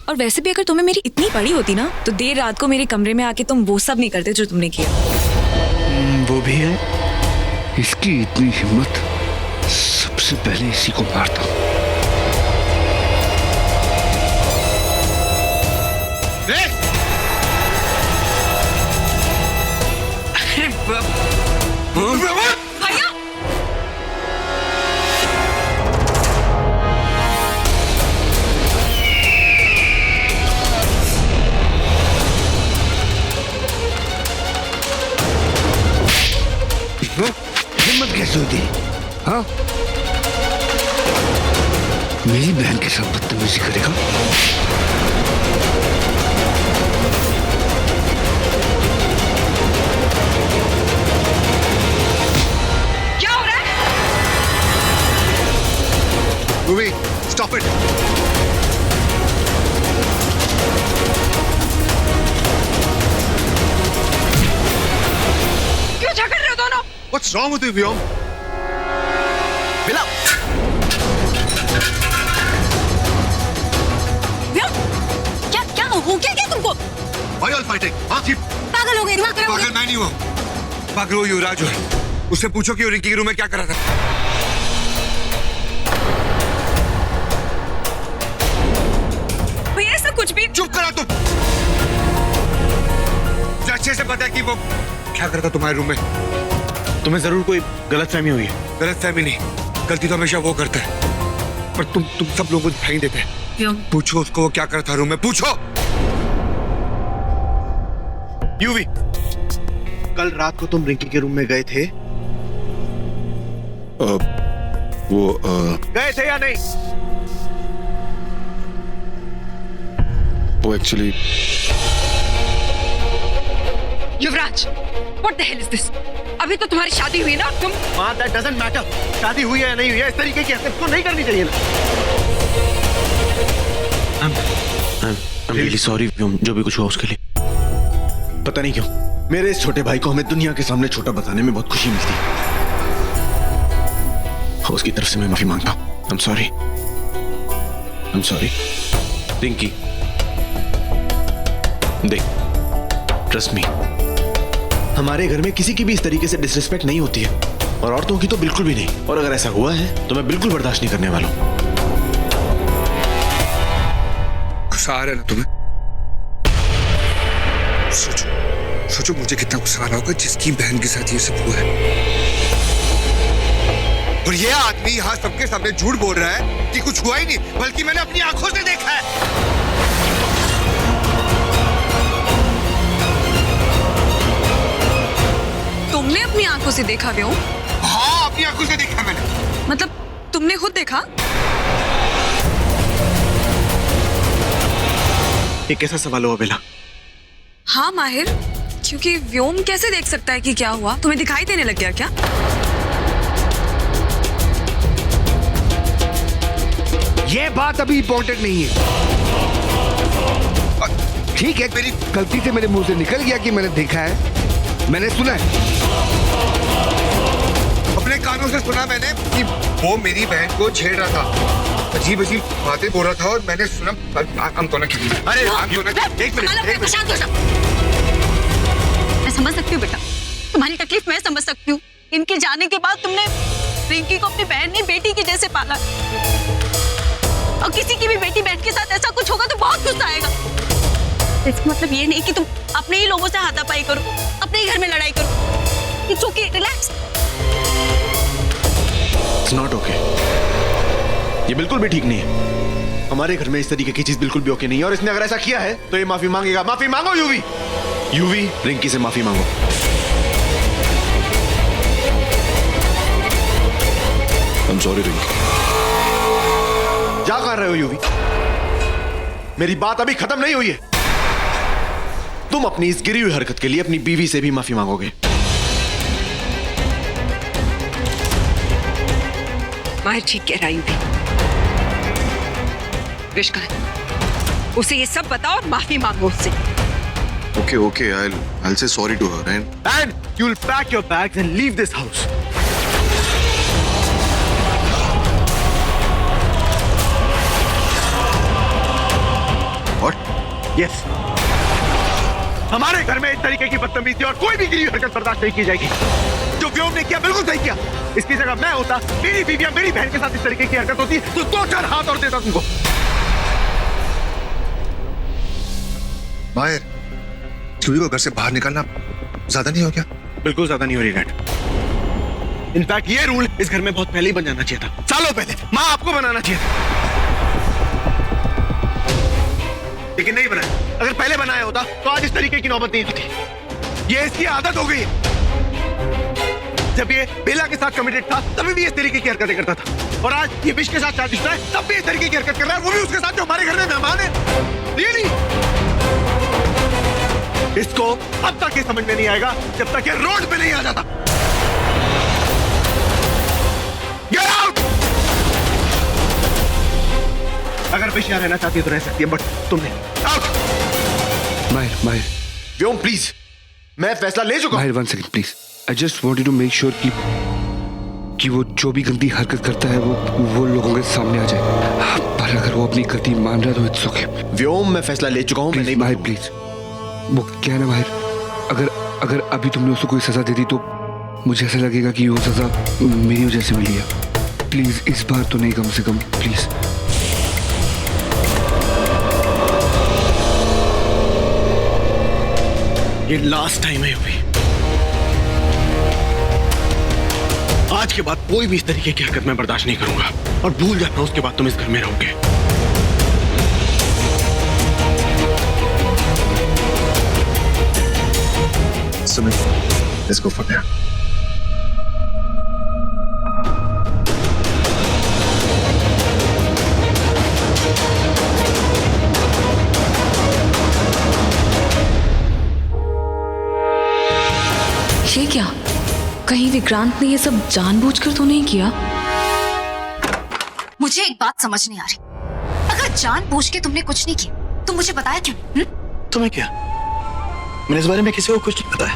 और वैसे भी अगर तुम्हें मेरी इतनी पड़ी होती ना तो देर रात को मेरे कमरे में आके तुम वो सब नहीं करते जो तुमने किया। वो भी है, इसकी इतनी हिम्मत, सबसे पहले इसी को मारता हूं। भैया हिम्मत कैसे होती है? हाँ, मेरी बहन के साथ बदतमीजी करेगा? क्या हो रहा है? Ruby, stop it! क्यों झगड़ रहे हो दोनों? What's wrong with you, व्योम? बिला! क्या हो क्या तुमको? Why you all fighting? हाँ, जी, पागल हो गए, दिमाग खराब हो पागल गया। मैं नहीं हुआ। पागल वो युवराज है। उससे पूछो कि वो रिंकी के रूम में क्या कर रहा था। भैया ऐसा कुछ भी। चुप करा तुम। मुझे अच्छे से पता है कि वो क्या करता तुम्हारे रूम में। तुम्हें जरूर कोई गलतफहमी हुई है। गलतफहमी नहीं, गलती तो हमेशा वो करता है, पर तुम सब लोगों को दिखाई देते हैं। क्यों? पूछो उसको वो क्या कर रहा था रूम में, पूछो। यूवी, कल रात को तुम रिंकी के रूम में गए थे? गए थे या नहीं? वो actually Yuvraj, what the hell is this? अभी तो तुम्हारी शादी हुई ना, तुम। हाँ, that doesn't matter. शादी हुई है या नहीं हुई है, इस तरीके की हरकत तो नहीं करनी चाहिए ना। I'm really sorry व्योम, जो भी कुछ हुआ उसके लिए। पता नहीं क्यों मेरे इस छोटे भाई को हमें दुनिया के सामने छोटा बताने में बहुत खुशी मिलती है। उसकी तरफ से मैं माफी मांगता हूँ। I'm sorry. I'm sorry. Rinki, देख, ट्रस्ट मी, हमारे घर में किसी की भी इस तरीके से डिसरिस्पेक्ट नहीं होती है, और औरतों की तो बिल्कुल भी नहीं। और अगर ऐसा हुआ है तो मैं बिल्कुल बर्दाश्त नहीं करने वाला हूं। गुस्सा आ रहा है ना तुम्हें? सोचो मुझे कितना गुस्सा आ रहा होगा जिसकी बहन के साथ ये सब हुआ है। और ये आदमी यहाँ सबके सामने झूठ बोल रहा है कि कुछ हुआ ही नहीं, बल्कि मैंने अपनी आंखों से देखा है। तुमने अपनी आंखों से देखा व्योम? हाँ, अपनी आंखों से देखा मैंने। मतलब तुमने खुद देखा? ये कैसा सवाल हुआ बेला? हाँ माहिर, क्योंकि व्योम कैसे देख सकता है कि क्या हुआ? तुम्हें दिखाई देने लग गया क्या? ये बात अभी इम्पोर्टेंट नहीं है। ठीक है, मेरी गलती से मेरे मुंह से निकल गया कि मैंने देखा है, मैंने सुना है। अपने कानों से सुना मैंने कि वो मेरी बहन को छेड़ रहा था, अजीब अजीब बातें बोल रहा था, और मैंने सुना। हम तो ना, अरे एक मिनट। शांत हो जाओ। मैं समझ सकती हूँ बेटा, तुम्हारी तकलीफ मैं समझ सकती हूँ। इनके जाने के बाद तुमने रिंकी को अपनी बहन नहीं बेटी की जैसे पाला, और किसी की भी बेटी बहन के साथ ऐसा कुछ होगा तो बहुत गुस्सा आएगा। इसका मतलब ये नहीं कि तुम अपने ही लोगों से हाथापाई करो, अपने ही घर में लड़ाई करो। It's okay, relax. It's not okay. ये बिल्कुल भी ठीक नहीं है। हमारे घर में इस तरीके की चीज बिल्कुल भी ओके नहीं है, और इसने अगर ऐसा किया है तो ये माफी मांगेगा। माफी मांगो यूवी। यूवी, रिंकी से माफी मांगो। I'm sorry Rinki. जा कर रहे हो यूवी? मेरी बात अभी खत्म नहीं हुई है। तुम अपनी इस गिरी हुई हरकत के लिए अपनी बीवी से भी माफी मांगोगे। माहिर ठीक कह रहा है। रिश्का, उसे ये सब बताओ और माफी मांगो उससे। Okay, I'll say sorry to her And you'll pack your bags and leave this house. Yes, हमारे घर में इस तरीके की बदतमीजी और कोई भी गिरी हरकत बर्दाश्त नहीं की जाएगी। जो व्योम ने किया बिल्कुल सही किया। इसकी जगह मैं होता, मेरी बीवियां मेरी बहन के साथ इस तरीके की हरकत होती तो 2-4 हाथ और देता तुमको। माहिर, जूही को घर से बाहर निकालना ज्यादा नहीं हो गया? बिल्कुल ज्यादा नहीं हो रही डैड। इनफैक्ट ये रूल इस घर में बहुत पहले ही बन जाना चाहिए था, सालों पहले। माँ आपको बनाना चाहिए था, लेकिन नहीं बनाया। अगर पहले बनाया होता तो आज इस तरीके की नौबत नहीं होती। ये इसकी आदत हो गई है। जब ये बेला के साथ कमिटेड था तभी भी इस तरीके की हरकतें करता था, और आज ये विश के साथ शादीशुदा है तब भी इस तरीके की हरकत कर रहा है, वो भी उसके साथ जो हमारे घर में मेहमान है। रियली इसको अब तक ये समझ में नहीं आएगा जब तक ये रोड पे नहीं आ जाता। Get out! अगर विश यहाँ रहना चाहती है तो रह सकती है, बट तुम नहीं। आउट! माहिर व्योम प्लीज, मैं फैसला ले चुका हूं। Mahir 1 second please. I just wanted to make sure कि वो जो भी गंदी हरकत करता है वो लोगों के सामने आ जाए। पर अगर वो अपनी गलती मान रहा है तो इट्स ओके। व्योम मैं फैसला ले चुका हूं, मैं नहीं। माहिर प्लीज, वो क्या है ना माहिर, अगर अभी तुमने उसको कोई सजा दे दी तो मुझे ऐसा लगेगा कि वो सजा मेरी वजह से मिली है। प्लीज इस बार तो नहीं, कम से कम प्लीज। ये लास्ट टाइम है यूवी। आज के बाद कोई भी इस तरीके की हरकत मैं बर्दाश्त नहीं करूंगा, और भूल जाना उसके बाद तुम इस घर में रहोगे। Sumit, let's go for now. ये क्या? कहीं विक्रांत ने ये सब जानबूझकर तो नहीं किया? मुझे एक बात समझ नहीं आ रही, अगर जानबूझ के तुमने कुछ नहीं किया तो मुझे बताया क्यों? तुम्हें क्या? मैंने इस बारे में किसी को कुछ नहीं बताया,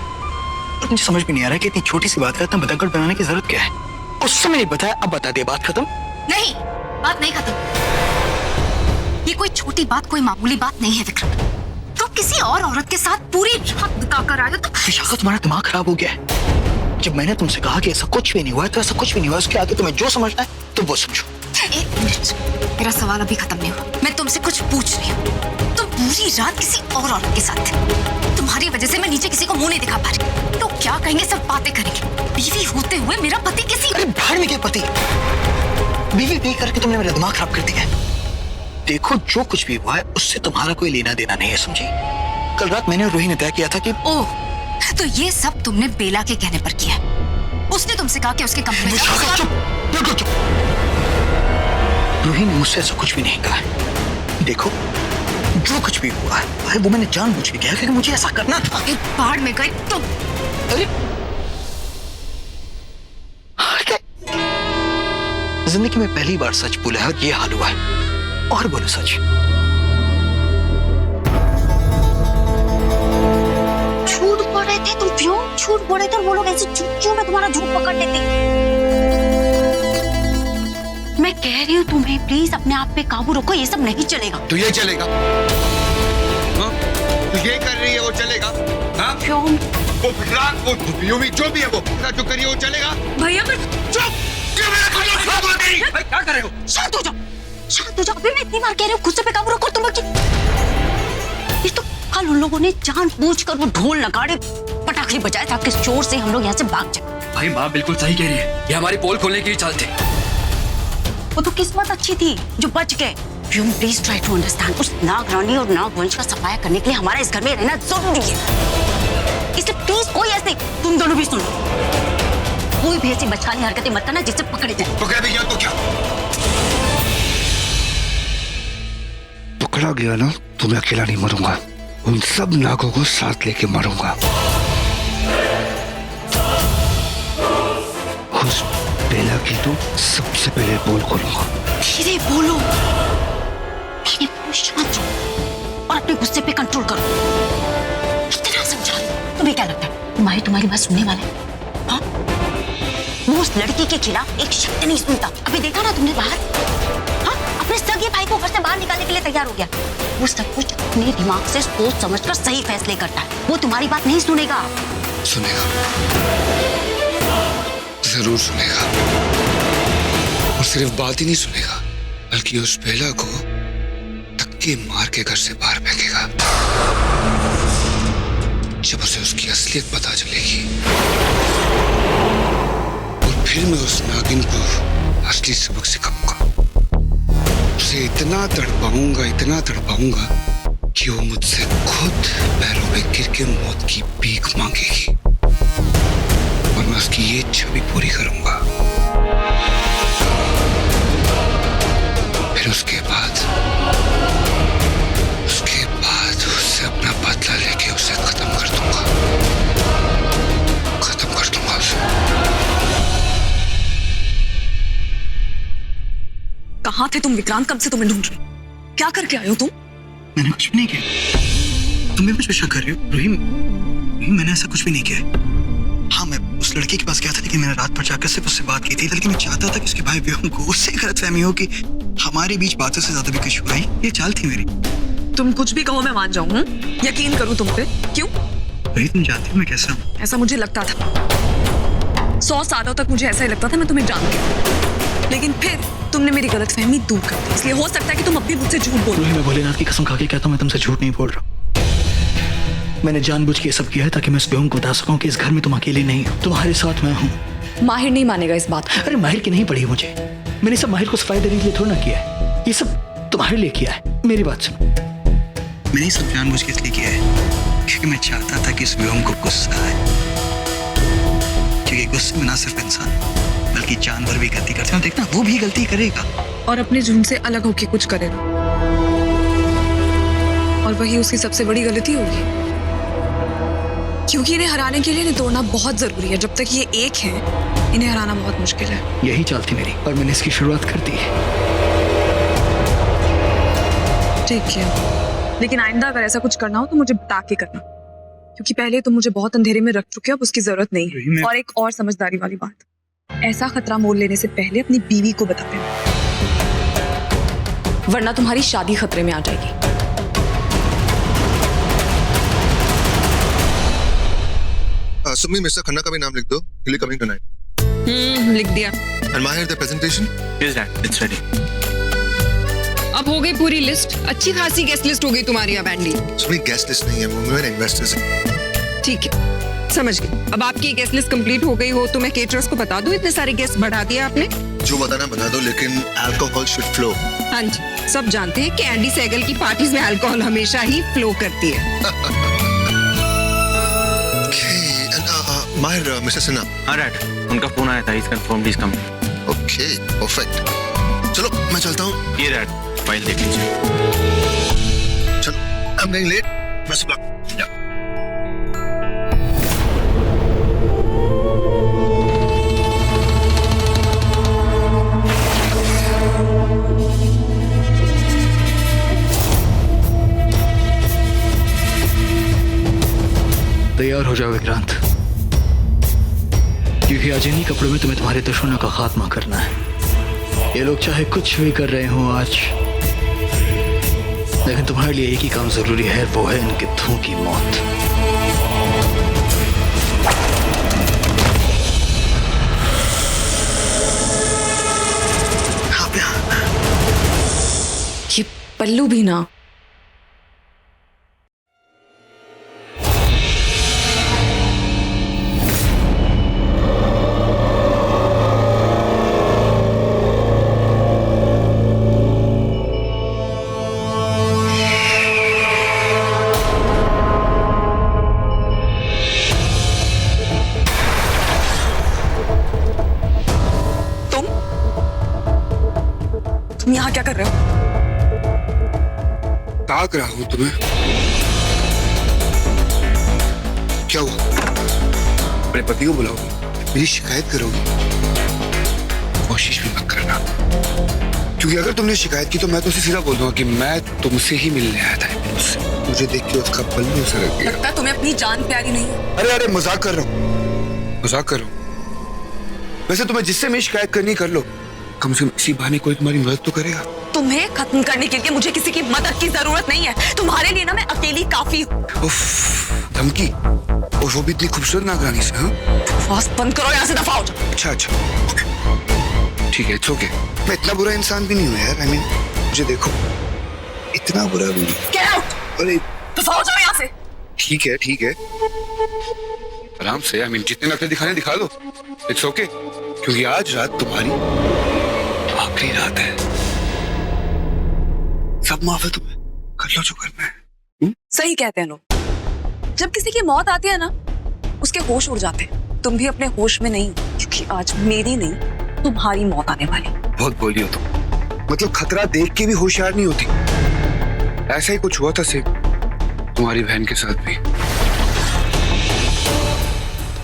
और मुझे समझ भी नहीं आ रहा कि इतनी छोटी सी बात का इतना बतंगड़ बनाने की जरूरत क्या है। उस समय नहीं बताया, अब बता दिया, बात खत्म? नहीं, बात नहीं खत्म। ये कोई छोटी बात, कोई मामूली बात नहीं है विक्रम। तुम किसी और औरत के साथ पूरी रात बिताकर आए हो तो विशाखा, तुम्हारा दिमाग खराब हो गया है। जब मैंने तुमसे कहा कि ऐसा कुछ भी नहीं हुआ है तो ऐसा कुछ भी नहीं हुआ। उसके आगे तुम्हें जो समझना है तो वो समझो। एक मिनट, मेरा सवाल अभी खत्म नहीं हुआ। मैं तुमसे कुछ पूछ रही हूँ। तुम पूरी रात किसी और औरत के साथ थे। तुम्हारी वजह से मैं नीचे किसी को मुंह नहीं दिखा पा रही। तो क्या कहेंगे, सब बातें करेंगे। बीवी होते हुए मेरा पति किसी... अरे भाड़ में क्या पति? बीवी पी करके तुमने मेरा दिमाग खराब कर दिया है। देखो, जो कुछ भी हुआ है उससे तुम्हारा कोई लेना देना नहीं है, समझी? कल रात मैंने और रोही ने तय किया था कि... ओह, तो ये सब तुमने बेला के कहने पर किया? उसने तुमसे कहा कि उसके कमरे में... चुप, बिल्कुल चुप। रोही ने मुझसे ऐसा कुछ भी नहीं कहा है। देखो, जो कुछ भी हुआ है वो मैंने जानबूझ के किया क्योंकि मुझे ऐसा करना था। बाढ़ में गई तुम। अरे जिंदगी में पहली बार सच बोला है और ये हाल हुआ है। और बोलो सच। झूठ बोल रहे थे तुम, क्यों झूठ बोल रहे थे? और वो लोग ऐसे झूठ क्यों? मैं तुम्हारा झूठ पकड़ लेती। मैं कह रही हूँ तुम्हें, प्लीज अपने आप पे काबू रखो। ये सब नहीं चलेगा। तो ये चलेगा? हाँ? तो ये कर रही है वो चलेगा? हाँ? क्यों? वो विक्रांत, वो यूवी, जो भी है वो जो करिए वो चलेगा? भैया मैं... चुप! क्या कर रहे हो? शांत हो जाओ, शांत हो जाओ। अभी मैं इतनी बार कह रही हूँ खुद से पे काबू रखो। तुम ये तो कल उन लोगों ने जानबूझकर वो ढोल नगाड़े पटाखे बजाए ताकि इस चोर से हम लोग यहाँ से भाग जाए। भाई माँ बिल्कुल सही कह रही है, ये हमारी पोल खोलने की चाल थी। वो तो किस्मत अच्छी थी जो बच गए। You please try to understand, उस नागरानी और नागवंश का सफाया करने के लिए हमारा इस घर में रहना जरूरी है। इसलिए प्लीज कोई ऐसे, तुम दोनों भी सुनो, कोई भी ऐसी बचकानी हरकतें मत करना जिससे पकड़े जाए। तो कह भी गया तो क्या? पकड़ा गया ना तो मैं अकेला नहीं मरूंगा, उन सब नागों को साथ लेके मरूंगा। उस बेला की तो सबसे पहले पोल खोलूंगा। धीरे बोलो, धीरे बोलो, शांत रहो और अपने गुस्से पे कंट्रोल करो। कितना समझा रही? तुम्हें क्या लगता है तुम्हारी बात सुनने वाले? हाँ? वो उस लड़की के खिलाफ एक शब्द नहीं सुनता। अभी देखा ना तुमने बाहर? हाँ? अब अपने सगे भाई को घर से बाहर निकालने के लिए तैयार हो गया। वो सब कुछ अपने दिमाग से सोच समझकर सही फैसले करता है। वो तुम्हारी बात नहीं सुनेगा। सुनेगा, जरूर सुनेगा। और सिर्फ बात ही नहीं सुनेगा, बल्कि उस बेला को धक्के मार के घर से बाहर फेंकेगा। जब उसे उसकी असलियत पता चलेगी, और फिर मैं उस नागिन को असली सबक सिखाऊंगा। उसे इतना तड़पाऊंगा कि वो मुझसे खुद पैरों में गिर के मौत की भीख मांगेगी, और मैं उसकी ये इच्छा भी पूरी करूंगा। फिर उसके बाद उससे अपना बदला लेके उसे खत्म कर दूंगा उसे। कहाँ थे तुम विक्रांत? कब से तुम्हें ढूंढ रही। क्या करके आए हो तुम? मैंने कुछ भी नहीं किया। तुम भी मुझ पे शक कर रही हो? रूही, मैंने ऐसा कुछ भी नहीं किया। हाँ, मैं उस लड़के के पास गया था, लेकिन मैंने रात भर जाकर सिर्फ उससे बात की थी। लेकिन मैं चाहता था कि उसके भाई बेहों को उससे गलतफहमी हो कि हमारे बीच बातों से ज्यादा भी कुछ हुआ ही। ये चाल थी मेरी। तुम कुछ भी कहो मैं मान जाऊं। यकीन करूं तुम पे। क्यों? रूही, तुम जानती हो मैं कैसा हूँ। ऐसा मुझे लगता था। 100 सालों तक मुझे ऐसा ही लगता था मैं तुम्हें जान के। लेकिन फिर तुमने मेरी गलतफहमी दूर कर दी। इसलिए हो सकता है कि तुम अब भी मुझसे झूठ बोलो। रूही, मैं भोलेनाथ की कसम खा के कहता हूँ, मैं तुमसे झूठ नहीं बोल रहा। मैंने जानबूझ के ये सब किया है ताकि मैं उस बेहों को बता सकूं कि इस घर में तुम अकेले नहीं हो, तुम्हारे साथ मैं हूँ। माहिर नहीं मानेगा इस बात को। अरे माहिर की नहीं पड़ी मुझे। मैंने सब माहिर को सफाई देने के लिए थोड़ा ना किया है। ये सब तुम्हारे लिए किया है। मेरी बात सुनो, मैंने ये सब जानबूझ के इसलिए किया है क्योंकि मैं चाहता था कि इस बेहों को गुस्सा आए। क्योंकि गुस्से में ना सिर्फ इंसान बल्कि जानवर भी गलती करते हैं। देखना, वो भी गलती करेगा और अपने जुर्म से अलग होके कुछ करेगा, और वही उसकी सबसे बड़ी गलती होगी। क्योंकि इन्हें हराने के लिए इन्हें तोड़ना बहुत जरूरी है। जब तक ये एक है, इन्हें हराना बहुत मुश्किल है। यही चाल थी मेरी, और मैंने इसकी शुरुआत कर दी है। ठीक है, लेकिन आइंदा अगर ऐसा कुछ करना हो तो मुझे बता के करना, क्योंकि पहले तुम मुझे बहुत अंधेरे में रख चुके हो। अब उसकी जरूरत नहीं है। और एक और समझदारी वाली बात, ऐसा खतरा मोल लेने से पहले अपनी बीवी को बता देना, वरना तुम्हारी शादी खतरे में आ जाएगी। सुमी, मिस्टर खन्ना का भी नाम लिख दो। He'll be coming tonight. लिख दिया। And Mahir, the presentation? Yes, Dad. It's ready. अब हो गई पूरी लिस्ट। अच्छी खासी गेस्ट लिस्ट हो गई तुम्हारी अब एंडी। सुमी, गेस्ट लिस्ट नहीं है, वो मेरे इन्वेस्टर्स हैं। ठीक है, समझ गई। अब आपकी गेस्ट लिस्ट कंप्लीट हो गई हो तो मैं केटरर्स को बता दूं इतने सारे गेस्ट बढ़ा दिया आपने। जो बताना बता दो, लेकिन अल्कोहल शुड फ्लो। हाँ जी, सब जानते हैं कि एंडी सहगल की पार्टीज में अल्कोहल हमेशा ही फ्लो करती है। माहिर, मिस्टर सिन्हा। हाँ डैड, उनका फोन आया था। He's confirmed he's coming. Okay, perfect. चलो मैं चलता हूँ। ये डैड, फाइल देख लीजिए। चलो, I'm getting late. Best of luck. Yeah. तैयार हो जाओ विक्रांत, क्योंकि आज इन्हीं कपड़ों में तुम्हें तुम्हारे दुश्मनों का खात्मा करना है। ये लोग चाहे कुछ भी कर रहे हो आज, लेकिन तुम्हारे लिए एक ही काम जरूरी है, वो है इनके धुओं की मौत। ये पल्लू भी ना। तुम यहाँ क्या कर रहे हो? ताक रहा हूं तुम्हें। क्या हुआ? अपने पति को बुलाओगी, मेरी शिकायत करोगी? कोशिश भी मत करना, क्योंकि अगर तुमने शिकायत की तो मैं तो उसे सीधा बोल दूंगा कि मैं तुमसे ही मिलने आया था। मुझे देख के उसका पल्लू सरक गया। लगता है तुम्हें अपनी जान प्यारी नहीं है। अरे अरे, मजाक कर रहा हूँ, मजाक कर रहा हूँ। वैसे तुम्हें जिससे मैं शिकायत करनी कर लो, कम से कम इसी बहाने कोई तुम्हारी मदद तो करेगा। तुम्हें खत्म करने के लिए मुझे किसी की मदद की जरूरत नहीं है। तुम्हारे लिए ना मैं अकेली काफी हूँ। उफ, धमकी, और वो भी इतनी खूबसूरत नागरानी से। हाँ, बस बंद करो, यहाँ से दफा हो जाओ। अच्छा okay. ठीक है, इट्स ओके। मैं इतना बुरा इंसान भी नहीं हूँ यार। मुझे देखो, इतना बुरा भी नहीं। Get out! अरे दफा हो जाओ यहाँ से। ठीक है, आराम से। जितने नखरे दिखाने दिखा लो, इट्स ओके, क्योंकि आज रात तुम्हारी आखिरी रात है। सब माफ है तुम्हें, कर लो जो करना है। सही कहते हैं लोग, जब किसी की मौत आती है ना, उसके होश उड़ जाते हैं। तुम भी अपने होश में नहीं, क्योंकि आज मेरी नहीं तुम्हारी मौत आने वाली। बहुत बोली हो तुम, मतलब खतरा देख के भी होशियार नहीं होती। ऐसा ही कुछ हुआ था सेम तुम्हारी बहन के साथ भी।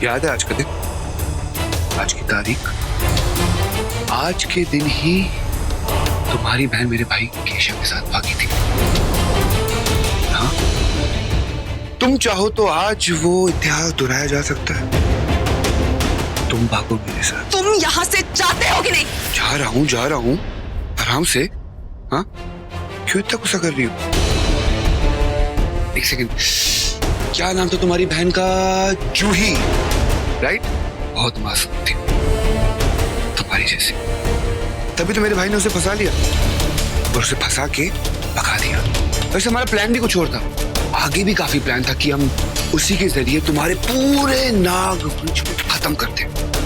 याद है आज का दिन, आज की तारीख? आज के दिन ही तुम्हारी बहन मेरे भाई केशव के साथ भागी थी। हाँ, तुम चाहो तो आज वो इतिहास दोहराया जा सकता है। तुम भागो मेरे साथ। तुम यहाँ से जाते हो कि नहीं? जा रहा हूँ आराम से। हाँ, क्यों इतना गुस्सा कर रही हो? एक सेकंड, क्या नाम था तुम्हारी बहन का? जूही, राइट? बहुत मासूम थी, तुम्हारी जैसी। तभी तो मेरे भाई ने उसे फंसा लिया और उसे फंसा के भगा दिया। वैसे हमारा प्लान भी कुछ और था, आगे भी काफी प्लान था कि हम उसी के जरिए तुम्हारे पूरे नागवंश को खत्म करते,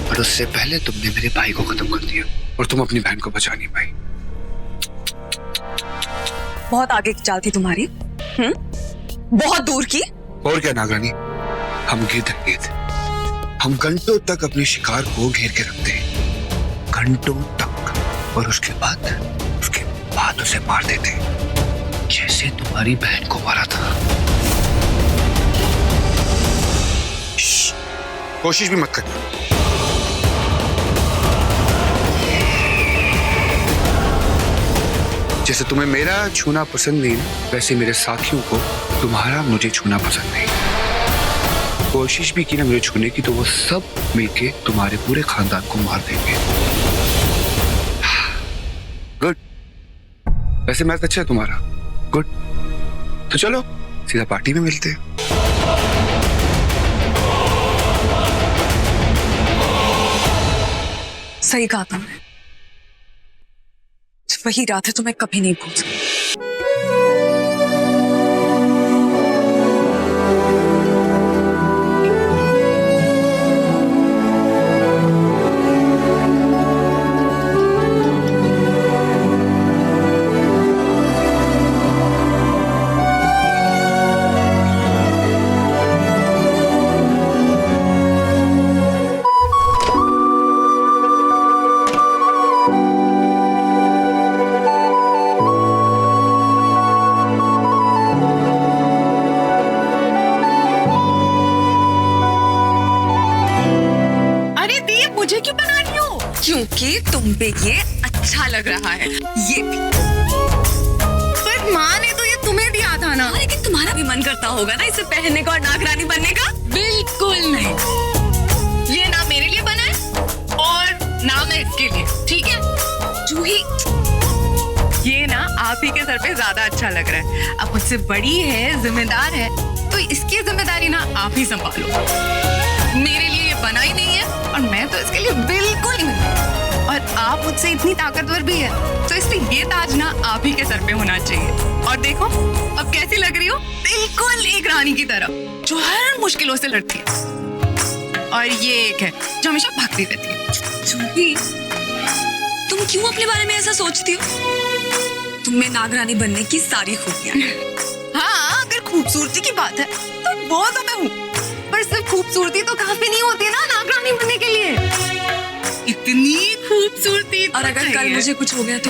और उससे पहले तुमने मेरे भाई को खत्म कर दिया और तुम अपनी बहन को बचा नहीं पाई। बहुत आगे की चाल थी तुम्हारी, बहुत दूर की। और क्या नागरानी, हम गिद्ध, हम घंटों तक अपने शिकार को घेर के रखते हैं, घंटों तक, और उसके बाद उसे मार देते हैं, जैसे तुम्हारी बहन को मारा था। कोशिश भी मत करना। जैसे तुम्हें मेरा छूना पसंद नहीं, वैसे मेरे साथियों को तुम्हारा मुझे छूना पसंद नहीं। कोशिश भी की ना मुझे छूने की, तो वो सब मिलके तुम्हारे पूरे खानदान को मार देंगे। गुड, वैसे मैच अच्छा है तुम्हारा। गुड, तो चलो सीधा पार्टी में मिलते हैं। सही कहा तुमने, वही रात है तो मैं कभी नहीं भूल सकती। क्योंकि तुम पे ये अच्छा लग रहा है। ये भी, पर माँ ने तो ये तुम्हें दिया था ना। लेकिन तुम्हारा भी मन करता होगा ना इसे पहनने का और नागरानी बनने का? बिल्कुल नहीं, ये ना मेरे लिए बना है और ना मैं इसके लिए, ठीक है? जूही, ये ना आप ही के सर पे ज्यादा अच्छा लग रहा है। अब मुझसे बड़ी है, जिम्मेदार है, तो इसकी जिम्मेदारी ना आप ही संभालो। मेरे लिए ये बना ही नहीं है और मैं तो इसके लिए बिल्कुल नहीं। और आप मुझसे इतनी ताकतवर भी है, तो इसलिए ये ताज ना आप ही के सर पे होना चाहिए। और देखो अब कैसी लग रही हो, बिल्कुल एक रानी की तरह जो हर मुश्किलों से लड़ती है। और ये एक है जो हमेशा भागती रहती है। जूही, तुम क्यों अपने बारे में ऐसा सोचती हो? तुम्हें नागरानी बनने की सारी खूबियां हैं। हाँ, अगर खूबसूरती की बात है तो वो तो मैं हूँ, पर सिर्फ खूबसूरती तो काफी नहीं होती ना नागरानी बनने के लिए। इतनी खूबसूरती और अगर कल मुझे कुछ हो गया तो?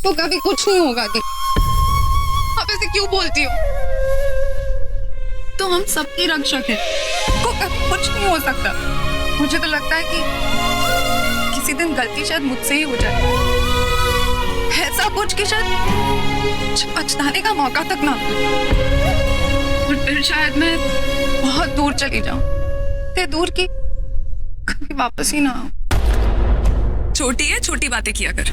तो कभी कुछ नहीं होगा दी। आप ऐसे क्यों बोलती हो? तो हम सबकी रक्षक है, को कभी कुछ नहीं हो सकता। मुझे तो लगता है कि किसी दिन गलती शायद मुझसे ही हो जाए, ऐसा कुछ कि शायद पछताने का मौका तक ना, और फिर शायद मैं बहुत दूर चली जाऊं। ते दूर की कि वापस ही ना आओ। छोटी है, छोटी बातें किया कर।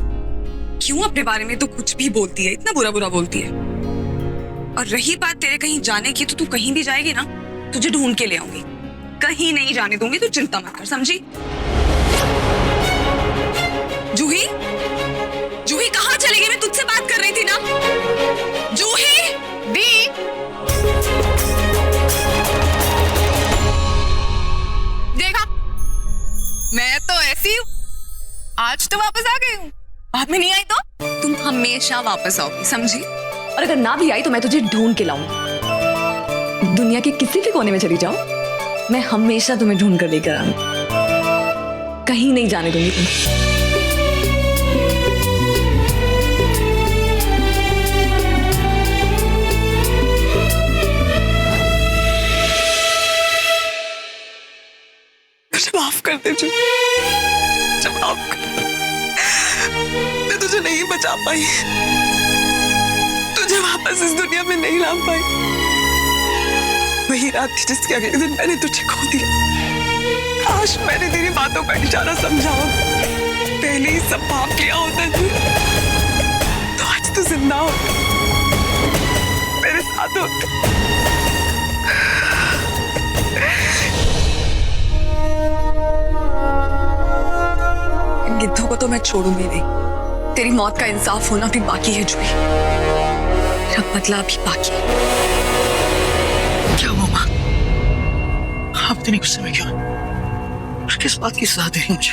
क्यों अपने बारे में तो कुछ भी बोलती है, इतना बुरा बुरा बोलती है। और रही बात तेरे कहीं जाने की, तो तू कहीं भी जाएगी ना, तुझे ढूंढ के ले आऊंगी। कहीं नहीं जाने दूंगी, तू चिंता मत कर, समझी? जूही, जूही कहाँ चली गई? मैं तुझसे बात कर रही थी ना। जूही दी, देखा, मैं तो ऐसी हूँ। आज तो वापस आ गई हूँ, बाद में नहीं आई तो तुम हमेशा वापस आओगी, समझी? और अगर ना भी आई तो मैं तुझे ढूंढ के लाऊंगी। दुनिया के किसी भी कोने में चली जाओ, मैं हमेशा तुम्हें ढूंढ कर लेकर आऊंगी। कहीं नहीं जाने दूंगी तुम्हें। माफ कर दे जो, माफ कर। मैं तुझे नहीं बचा पाई, तुझे वापस इस दुनिया में नहीं ला पाई। वही रात थी जिसके अगले दिन मैंने तुझे खो दिया। काश मैंने तेरी बातों का इशारा समझा होता, पहले ही सब भाप लिया होता तो आज तो जिंदा होता, मेरे साथ होता। गिद्धों को तो मैं छोड़ूंगी नहीं। तेरी मौत का इंसाफ होना भी बाकी है जूही, मेरा बदला भी बाकी है। क्या हुआ माँ? आप इतने गुस्से में क्यों? और किस बात की सजा दे रही मुझे?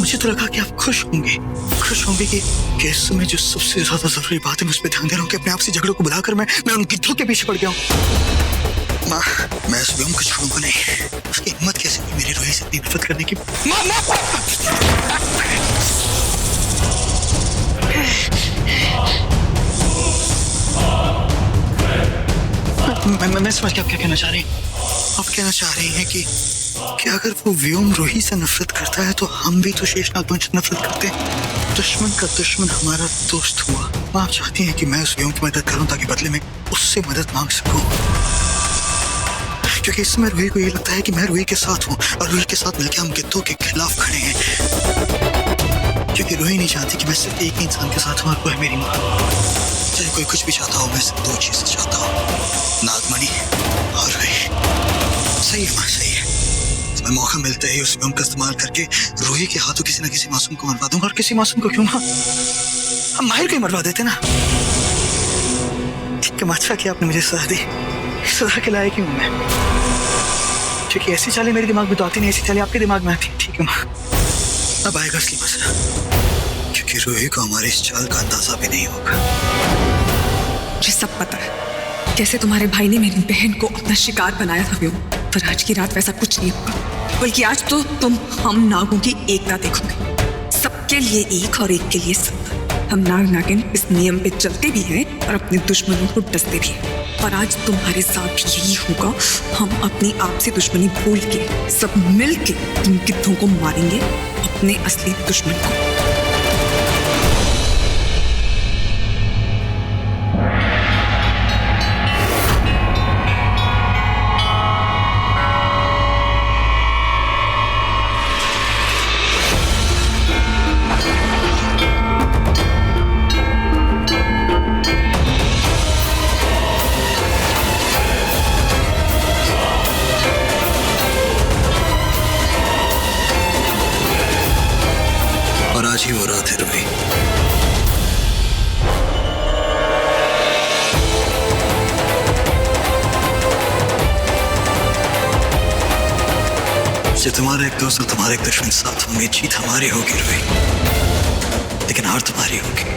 मुझे तो लगा कि आप खुश होंगे कि इस समय जो सबसे ज्यादा जरूरी बात है मैं उस पर ध्यान दे रहा हूँ कि अपने आप से झगड़ों को बुलाकर मैं उन गिद्धों के पीछे पड़ गया हूँ। माँ, मैं इस व्योम को छोड़ूंगा नहीं। उसकी हिम्मत कैसे हुई मेरी रूही से इतनी नफरत करने की? मैं समझ गया आप क्या कहना चाह रही हैं। आप कहना चाह रही हैं कि अगर वो व्योम रूही से नफरत करता है तो हम भी तो शेषनाग वंश से नफरत करते हैं। दुश्मन का दुश्मन हमारा दोस्त हुआ। आप चाहती हैं कि मैं उस व्योम की मदद करूं ताकि बदले में उससे मदद मांग सकूं, क्योंकि इस समय रूही को ये लगता है कि मैं रूही के साथ हूँ और रूही के साथ मिलकर हम गिद्धों के खिलाफ खड़े हैं, क्योंकि रूही नहीं चाहती कि मैं सिर्फ एक ही इंसान के साथ हूँ और वो है मेरी माँ। चाहे कोई कुछ भी चाहता हो, मैं सिर्फ दो चीजें चाहता हूँ, नागमणि और रूही। सही है माँ, सही है। मैं मौका मिलते ही उस व्योम का इस्तेमाल करके रूही के हाथों किसी न किसी मासूम को मरवा दूंगा। और किसी मासूम को क्यों माँ, हम माहिर को ही मरवा देते ना। ठीक है, अच्छा कि आपने मुझे सजा दी। सजा के लायक ही हूँ मैं, क्योंकि ऐसी चालें मेरे दिमाग में तो आती नहीं, ऐसी चालें आपके दिमाग में आती। ठीक है माँ, अब आएगा असली मसला, क्योंकि रूही को हमारी इस चाल का अंदाजा भी नहीं होगा। मुझे सब पता है कैसे तुम्हारे भाई ने मेरी बहन को अपना शिकार बनाया था व्योम, पर आज की रात वैसा कुछ नहीं होगा। बल्कि आज तो तुम हम नागों की एकता देखोगे, सबके लिए एक और एक के लिए सब। हम नाग नागिन इस नियम पे चलते भी हैं और अपने दुश्मनों को डसते भी हैं, और आज तुम्हारे साथ भी यही होगा। हम अपनी आपसी दुश्मनी भूल के सब मिल के तुम गिद्धों को मारेंगे, अपने असली दुश्मन को। आज ही वो रात है रूही। जब तुम्हारे एक दोस्त और तुम्हारे एक दुश्मन साथ होंगे, जीत हमारी होगी रूही, लेकिन हार तुम्हारी होगी।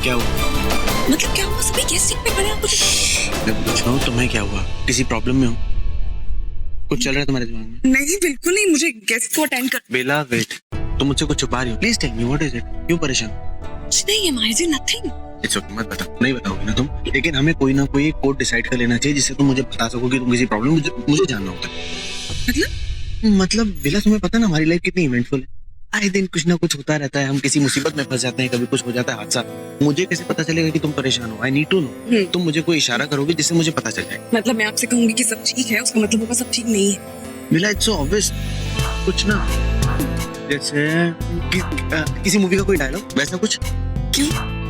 क्या हुआ? मतलब क्या हुआ? सभी कैसे पे पड़े आप? मैं पूछ रहा हूँ तुम्हें क्या हुआ? किसी प्रॉब्लम में हो? कुछ चल रहा है तुम्हारे दिमाग में? नहीं, बिल्कुल नहीं। मुझे गेस्ट को अटेंड कर। बेला वेट, तुम मुझसे कुछ छुपा रही हो। Please tell me what is it? क्यों परेशान? कुछ नहीं है माहिर जी, नथिंग। इट्स ओके, मत बताओ, नहीं बताओगी ना तुम। लेकिन हमें कोई ना कोई कोड डिसाइड कर लेना चाहिए जिससे तुम मुझे बता सको कि तुम किसी प्रॉब्लम मुझे जानना होता है। मतलब बेला, तुम्हें पता ना हमारी लाइफ कितनी इवेंटफुल है। आए दिन कुछ ना कुछ होता रहता है, हम किसी मुसीबत में फंस जाते हैं, कभी कुछ हो जाता है हादसा। मुझे कैसे पता चलेगा कि तुम परेशान हो? I need to know. तुम मुझे कोई इशारा करोगे जिससे मुझे पता चल जाए। मतलब मैं आपसे कहूंगी कि सब ठीक है, उसका मतलब होगा सब ठीक नहीं है। बेला, इट्स सो ऑब्वियस। कुछ ना जैसे किसी मूवी का कोई डायलॉग वैसा कुछ। क्यों?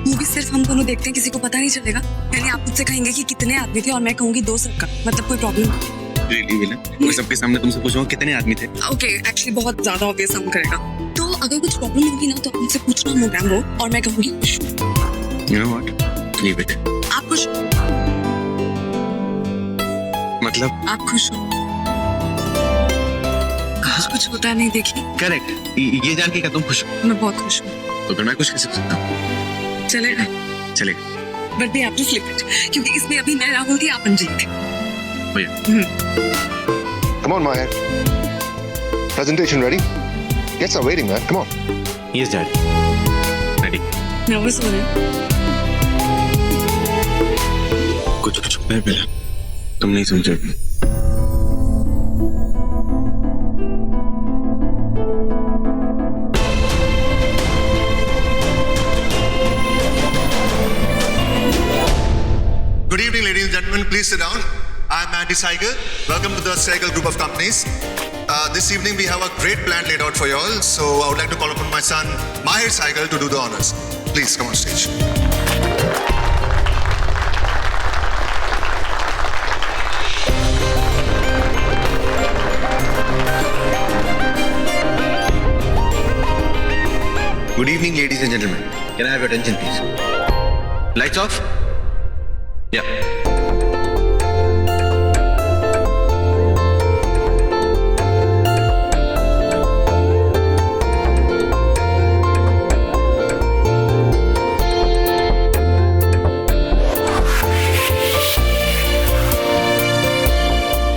मूवी सिर्फ हम दोनों देखते हैं, किसी को पता नहीं चलेगा? यानी आप मुझसे कहेंगे कि कितने आदमी थे और मैं कहूंगी 2 सबका, मतलब कोई प्रॉब्लम? रियली बेला, मैं सबके सामने तुमसे पूछूंगा कितने आदमी थे? ओके, एक्चुअली बहुत ज्यादा ऑब्वियस साउंड करेगा। तो अगर कुछ प्रॉब्लम होगी ना तो आप मुझसे पूछना, नो मैम वो, और मैं कहूंगी खुश। You know what, leave it. आप खुश हो? मतलब आप खुश हो? कुछ होता नहीं, देखिए। करेक्ट, ये जान के क्या तुम खुश हो? मैं बहुत खुश हूँ। तो फिर मैं कुछ कैसे सकता हूँ? चलेगा? चलेगा। But we have to flip it, क्योंकि इसमें अभी मैं राहुल थी, आप अंजीत थे। Come on, Mahir. Presentation ready? Guests are waiting, man. Come on. Yes, Dad. Ready. Nervous हो रहे हैं? कुछ छुपा है बेला, तुम नहीं समझोगे। Good evening, ladies and gentlemen. Please sit down. I'm Andy Seiger. Welcome to the Seiger Group of Companies. This evening we have a great plan laid out for you all. So I would like to call upon my son, Mahir Seiger, to do the honors. Please come on stage. Good evening, ladies and gentlemen. Can I have your attention, please? Lights off? Yeah.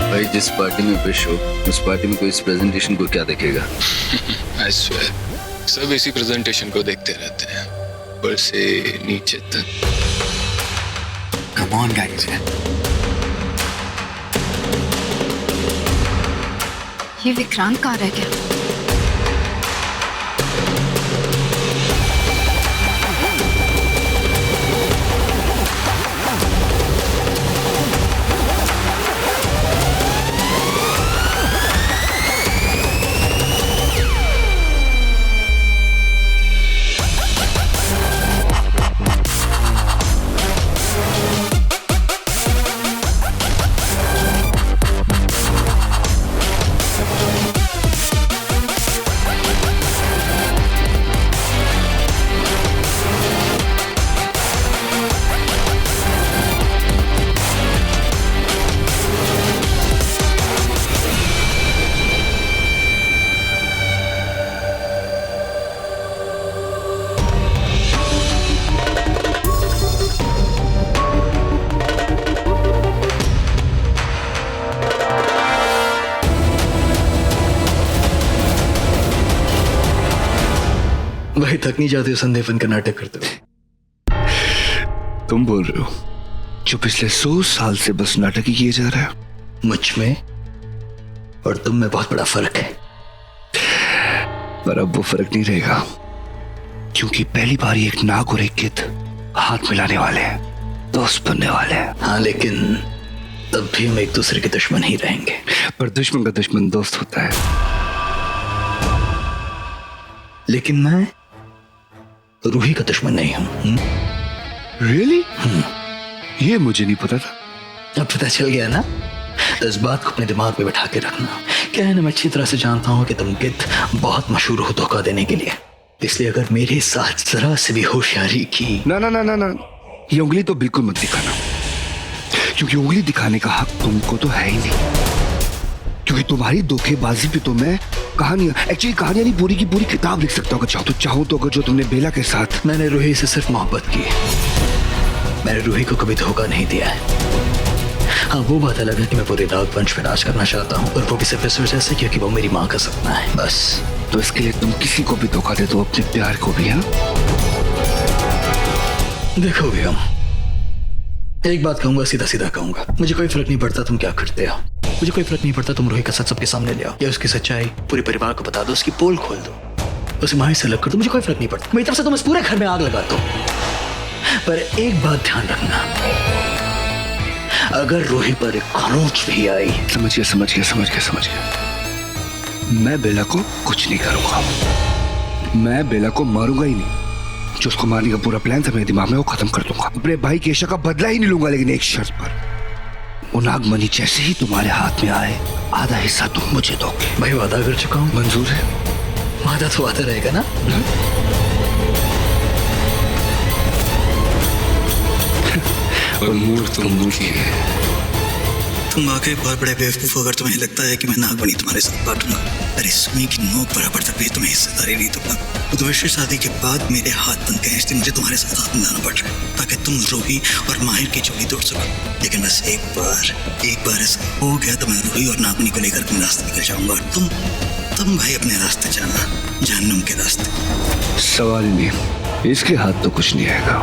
भाई, जिस party में wish हो उस party में कोई इस presentation को क्या देखेगा? I swear, सब इसी प्रेजेंटेशन को देखते रहते हैं, ऊपर से नीचे तक। Come on, guys. ये विक्रांत कहाँ रह गया? भाई, थक नहीं जाते हो संदेहन का नाटक करते हो? तुम बोल रहे हो जो पिछले 100 साल से बस नाटक ही किए जा रहा है? मुझ में और तुम में बहुत बड़ा फर्क है। पर अब वो फर्क नहीं रहेगा, क्योंकि पहली बार एक नाग और एक गिद्ध हाथ मिलाने वाले हैं, दोस्त बनने वाले हैं। हाँ, लेकिन तब भी हम एक दूसरे के दुश्मन ही रहेंगे। पर दुश्मन का दुश्मन दोस्त होता है। लेकिन मैं रूही का दुश्मन नहीं हूं। Really? ये मुझे नहीं पता था। अब पता चल गया ना? तो इस बात को अपने दिमाग में बैठा के रखना। क्या है ना, मैं अच्छी तरह से जानता हूं कि तुम गिद्ध बहुत मशहूर हो धोखा देने के लिए, इसलिए अगर मेरे साथ जरा से भी होशियारी की। ना ना ना ना ना, ये उंगली तो बिल्कुल मत दिखाना, क्योंकि उंगली दिखाने का हक तुमको तो है ही नहीं। क्योंकि तुम्हारी धोखेबाजी पे तो मैं कहानियां नहीं, पूरी की पूरी किताब लिख सकता हूँ अगर चाहूँ तो। अगर जो तुमने बेला के साथ। मैंने रूही से सिर्फ मोहब्बत की, मैंने रूही को कभी धोखा नहीं दिया है। हाँ, वो बात अलग है कि मैं पूरे नाग वंश में राज करना चाहता हूँ, और वो भी सिर्फ इस वजह से क्योंकि वो मेरी माँ का सपना है, बस। तो इसके लिए तुम किसी को भी धोखा दे दो, अपने प्यार को भी। हाँ देखो वियम, एक बात कहूंगा, सीधा सीधा कहूंगा, मुझे कोई फर्क नहीं पड़ता तुम क्या करते हो, मुझे कोई फर्क नहीं पड़ता तुम रोहित का सच सबके सामने ले आओ या उसकी सच्चाई पूरे परिवार को बता दो, उसकी पोल खोल दो, उसे माहिर से अलग कर दो, मुझे कोई फर्क नहीं पड़ता। मेरी तरफ से तुम इस पूरे घर में आग लगा दो। पर एक बात ध्यान रखना, अगर रोहित पर एक खरोंच भी आई। समझ गया। मैं बेला को कुछ नहीं करूंगा, मैं बेला को मारूंगा ही नहीं। जो उसको मारने का पूरा प्लान था मेरे दिमाग में, वो खत्म कर दूंगा। अपने भाई केशव का बदला ही नहीं लूंगा, लेकिन एक शर्त पर, वो नागमणि जैसे ही तुम्हारे हाथ में आए, आधा हिस्सा तुम मुझे दोगे। भाई वादा कर चुका हूँ। मंजूर है? वादा तो वादा रहेगा ना? और मूड तो मूड ही है। तुम वाकई बहुत बड़े बेवकूफ हो अगर तुम्हें लगता है कि मैं नागमणि तुम्हारे साथ बांटूंगा। अरे सुई की नोक बराबर तक भी तुम्हें हिस्सेदारी नहीं दूंगा। उद्वैश्य शादी के बाद मेरे हाथ बन गए, इसलिए मुझे तुम्हारे साथ हाथ मिलाना पड़ रहा है ताकि तुम रूही और माहिर की जोड़ी तोड़ सको। लेकिन बस एक बार ऐसा हो गया तो मैं रूही और नागमणि को लेकर अपने रास्ते निकल जाऊंगा, और तुम भाई अपने रास्ते जाना, जहन्नुम के रास्ते। सवाल नहीं, इसके हाथ तो कुछ नहीं आएगा।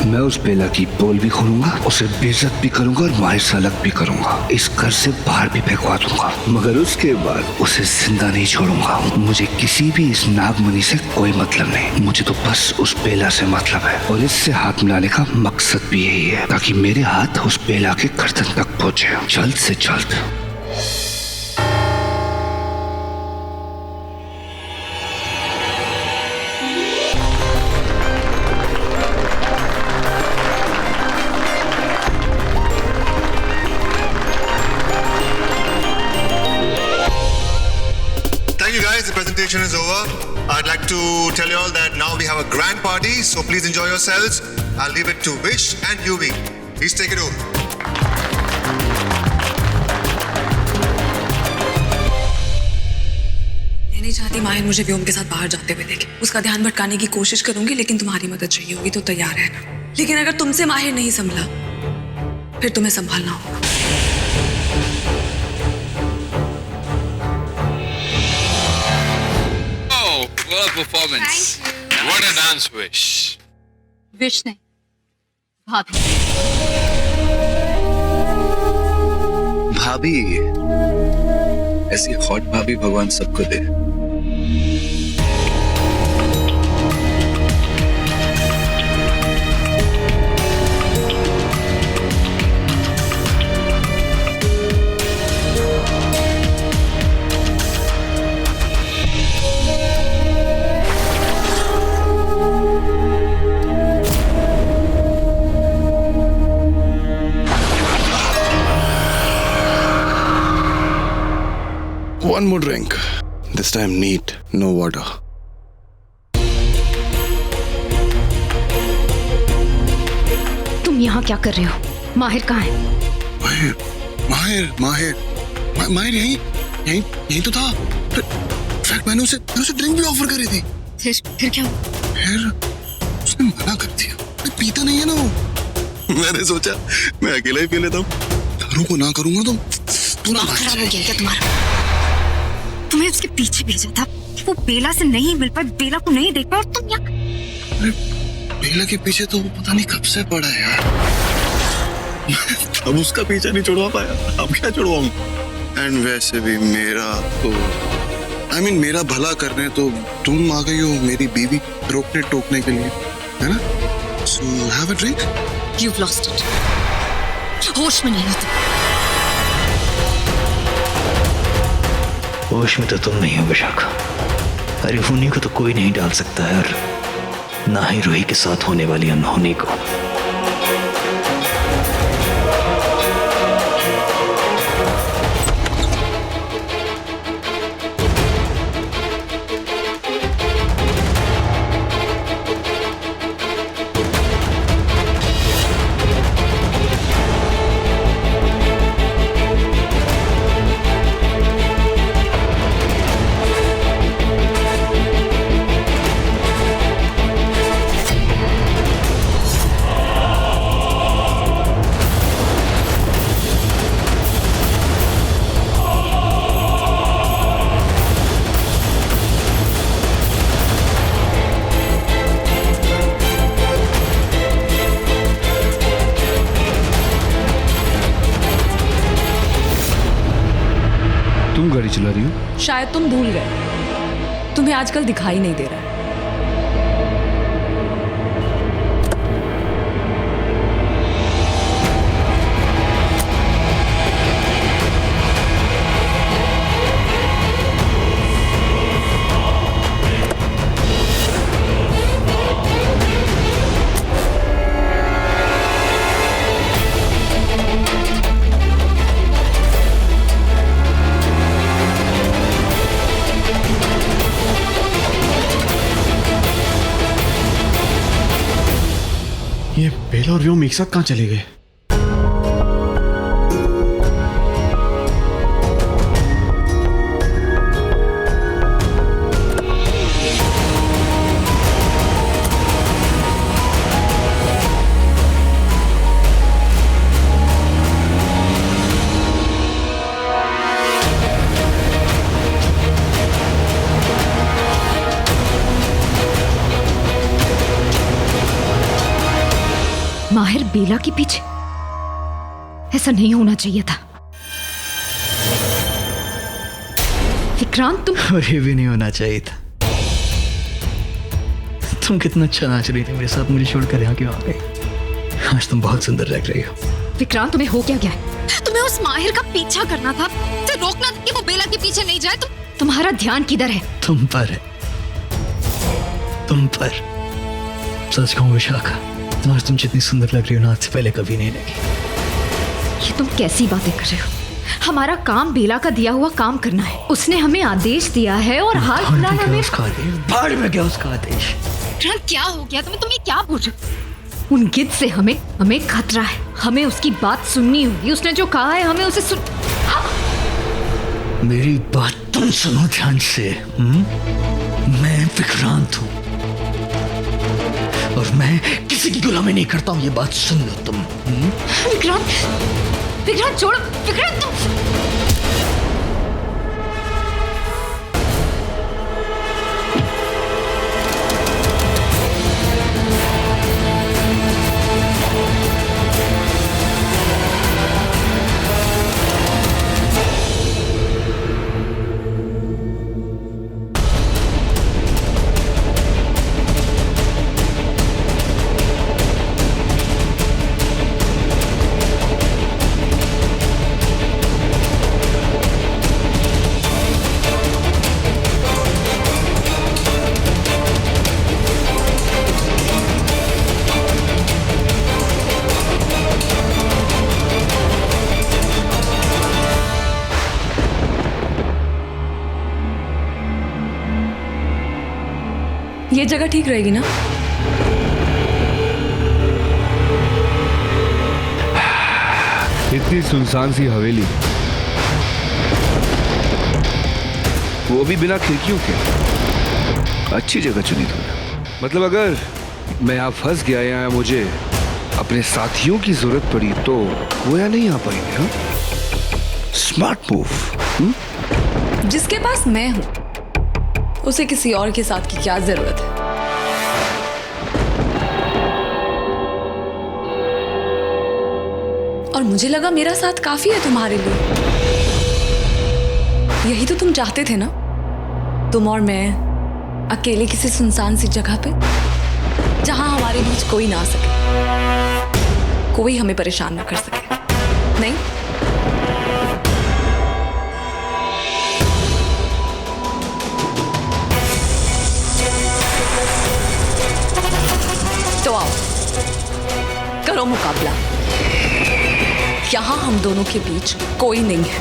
मैं उस बेला की पोल भी खोलूंगा, उसे बेइज्जत भी करूंगा और माहिर से अलग भी करूंगा, इस घर से बाहर भी फेंकवा दूंगा, मगर उसके बाद उसे जिंदा नहीं छोड़ूंगा। मुझे किसी भी इस नागमणि से कोई मतलब नहीं, मुझे तो बस उस बेला से मतलब है, और इससे हाथ मिलाने का मकसद भी यही है, ताकि मेरे हाथ उस बेला के गर्दन तक पहुंचे जल्द से जल्द। The presentation is over. I'd like to tell you all that now we have a grand party, so please enjoy yourselves. I'll leave it to Vish and Yuvi. Please take it over. मैं नहीं चाहती माहिर मुझे व्योम के साथ बाहर जाते हुए देखे। उसका ध्यान भटकाने की कोशिश करूंगी, लेकिन तुम्हारी मदद चाहिए होगी तो तैयार रहना। लेकिन अगर तुमसे माहिर नहीं संभला, फिर तुम्हें संभालना होगा। What a performance! What a dance, Vish. Wish नहीं, भाभी। भाभी, ऐसी हॉट भाभी भगवान सबको दे। One more drink. This time neat, no water. तुम यहाँ क्या कर रहे हो? माहिर कहाँ है? माहिर यहीं तो था। फैक्ट मैंने उसे ड्रिंक भी ऑफर करी थी। फिर क्या? फिर उसने मना कर दिया। पीता नहीं है ना वो। मैंने सोचा मैं अकेला ही पी लेता हूँ। दारू को ना करूंगा तो पूरा खराब हो गया क्या तुम्हारा? तुम्हें उसके पीछे भेजा था, वो बेला से नहीं मिल पाए, बेला को नहीं देख पाए, और तुम यहाँ। बेला के पीछे तो वो पता नहीं कब से पड़ा है यार। अब उसका पीछा नहीं छुड़वा पाया, अब क्या छुड़वाऊं? एंड वैसे भी मेरा तो मेरा भला करने तो तुम आ गई हो मेरी बीवी रोकने टोकने के लिए, है ना? So have a drink. You've lost it. होश में नहीं हो तुम। होश में तो तुम नहीं हो विशाखा। अरे होनी को तो कोई नहीं डाल सकता है, और ना ही रूही के साथ होने वाली अनहोनी को। गाड़ी चला रही हो? शायद तुम भूल गए, तुम्हें आजकल दिखाई नहीं दे रहा है। ये बेला और व्योम एक साथ कहाँ चले गए? माहिर बेला के पीछे? ऐसा नहीं होना चाहिए था। विक्रांत तुम। और ये भी नहीं होना चाहिए था। तुम कितना अच्छा नाच रही थी मेरे साथ, मुझे छोड़कर यहाँ क्यों आ गई? आज तुम बहुत सुंदर लग रही हो। विक्रांत तुम्हें हो क्या गया है? तुम्हें उस माहिर का पीछा करना था, उसे रोकना था कि वो बेला के पीछे नहीं जाए। तुम्हारा ध्यान किधर है? तुम पर है, तुम पर। सच कहूँ विशाखा, आज तुम जितनी सुंदर लग रही हो ना, आज से पहले कभी नहीं लगी। ये तुम कैसी बातें कर रहे हो? हमारा काम बेला का दिया हुआ काम करना है। उसने हमें आदेश दिया है और हाल फिलहाल हमें बाढ़ में क्या उसका आदेश? क्या हो गया तुम्हें क्या बोल रहे हो? उन गिद्ध से हमें खतरा है। हमें उसकी बात सुननी होगी। उसने जो कहा है हमें उसे सुन। मेरी बात तुम सुनो ध्यान से। मैं विक्रांत हूँ और मैं किसी की गुलामी नहीं करता हूँ, ये बात सुन लो तुम। विक्रांत छोड़ो। विक्रांत ये जगह ठीक रहेगी ना? इतनी सुनसान सी हवेली, वो भी बिना खिड़कियों के। अच्छी जगह चुनी तुमने। मतलब अगर मैं यहाँ फंस गया या मुझे अपने साथियों की जरूरत पड़ी तो वो यहाँ नहीं आ पाएंगे। हाँ, स्मार्ट मूव। जिसके पास मैं हूं उसे किसी और के साथ की क्या जरूरत है? और मुझे लगा मेरा साथ काफी है तुम्हारे लिए। यही तो तुम चाहते थे ना? तुम और मैं अकेले किसी सुनसान सी जगह पे, जहां हमारे बीच कोई ना आ सके, कोई हमें परेशान ना कर सके। नहीं? तो आओ, करो मुकाबला। यहां हम दोनों के बीच कोई नहीं है।